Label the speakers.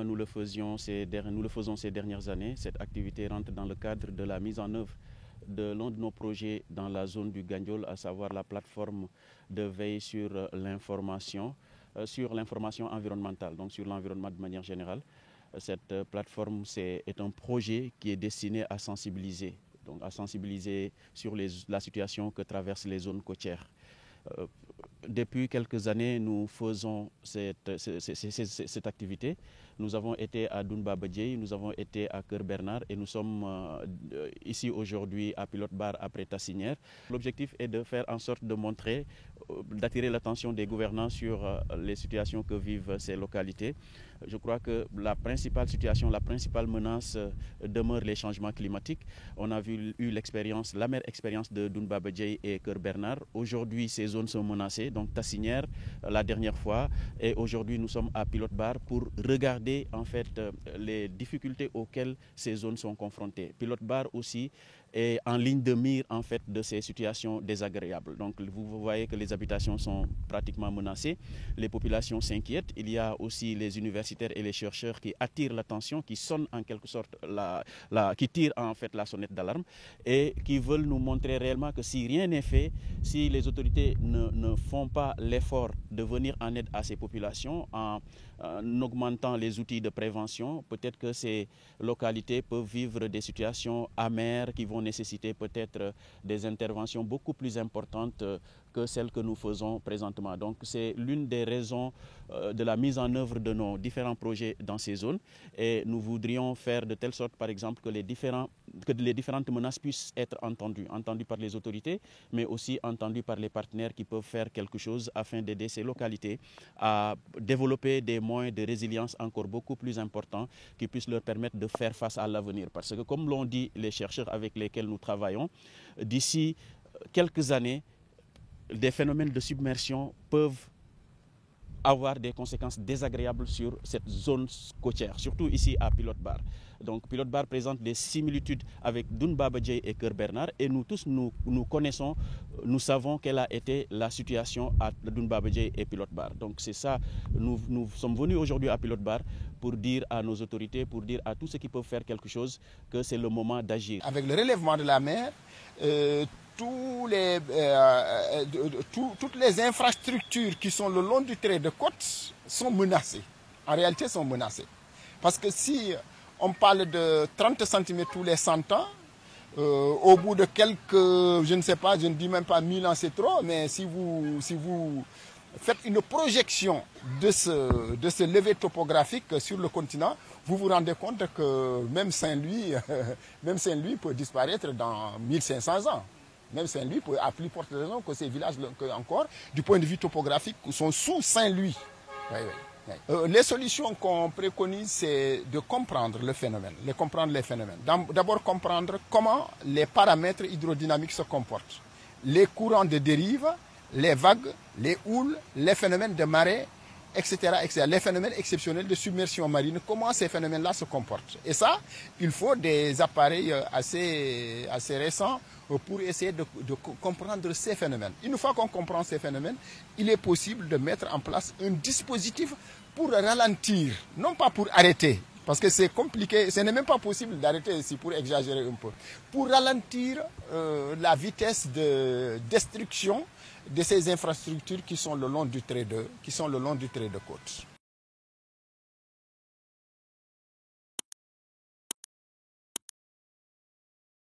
Speaker 1: nous le faisons ces dernières années. Cette activité rentre dans le cadre de la mise en œuvre de l'un de nos projets dans la zone du Gandiol, à savoir la plateforme de veille sur l'information environnementale, donc sur l'environnement de manière générale. Cette plateforme est un projet qui est destiné à sensibiliser, sur la situation que traversent les zones côtières. Depuis quelques années, nous faisons cette activité. Nous avons été à Doune Baba Dieye, nous avons été à Keur Bernard et nous sommes ici aujourd'hui à Pilote Bar après Tassinière. L'objectif est de faire en sorte de montrer, d'attirer l'attention des gouvernants sur les situations que vivent ces localités. Je crois que la principale menace demeure les changements climatiques. On a eu l'amère expérience de Doune Baba Dieye et Keur Bernard. Aujourd'hui, ces zones sont menacées, donc Tassinière la dernière fois, et aujourd'hui nous sommes à Pilote Bar pour regarder en fait les difficultés auxquelles ces zones sont confrontées. Pilote Bar aussi est en ligne de mire en fait de ces situations désagréables. Donc vous voyez que les habitations sont pratiquement menacées, les populations s'inquiètent. Il y a aussi les universitaires et les chercheurs qui attirent l'attention, qui sonnent en quelque sorte qui tirent en fait la sonnette d'alarme et qui veulent nous montrer réellement que si rien n'est fait, si les autorités ne font pas l'effort de venir en aide à ces populations en augmentant les outils de prévention, peut-être que ces localités peuvent vivre des situations amères qui vont nécessiter peut-être des interventions beaucoup plus importantes que celles que nous faisons présentement. Donc c'est l'une des raisons de la mise en œuvre de nos différents projets dans ces zones, et nous voudrions faire de telle sorte par exemple que les différentes menaces puissent être entendues par les autorités, mais aussi entendues par les partenaires qui peuvent faire quelque chose afin d'aider ces localités à développer des moyens de résilience encore beaucoup plus importants qui puissent leur permettre de faire face à l'avenir. Parce que comme l'ont dit les chercheurs avec lesquels nous travaillons, d'ici quelques années, des phénomènes de submersion peuvent avoir des conséquences désagréables sur cette zone côtière, surtout ici à Pilote Bar. Donc Pilote Bar présente des similitudes avec Doune Baba Dieye et Keur Bernard, et nous tous nous connaissons, nous savons quelle a été la situation à Doune Baba Dieye et Pilote Bar. Donc c'est ça, nous sommes venus aujourd'hui à Pilote Bar pour dire à nos autorités, pour dire à tous ceux qui peuvent faire quelque chose que c'est le moment d'agir.
Speaker 2: Avec le relèvement de la mer, toutes les infrastructures qui sont le long du trait de côte sont menacées. En réalité, sont menacées. Parce que si on parle de 30 cm tous les 100 ans, au bout de quelques, je ne sais pas, je ne dis même pas 1000 ans, c'est trop, mais si vous faites une projection de ce levé topographique sur le continent, vous vous rendez compte que même Saint-Louis peut disparaître dans 1500 ans. Même Saint-Louis peut, à plus forte raison que ces villages encore, du point de vue topographique, sont sous Saint-Louis. Oui, oui. Les solutions qu'on préconise, c'est de comprendre le phénomène, les phénomènes. D'abord comprendre comment les paramètres hydrodynamiques se comportent. Les courants de dérive, les vagues, les houles, les phénomènes de marée, etc., etc. Les phénomènes exceptionnels de submersion marine, comment ces phénomènes-là se comportent. Et ça, il faut des appareils assez récents pour essayer de comprendre ces phénomènes. Une fois qu'on comprend ces phénomènes, il est possible de mettre en place un dispositif pour ralentir, non pas pour arrêter, parce que c'est compliqué, ce n'est même pas possible d'arrêter ici pour exagérer un peu, pour ralentir la vitesse de destruction de ces infrastructures qui sont le long du trait de côte.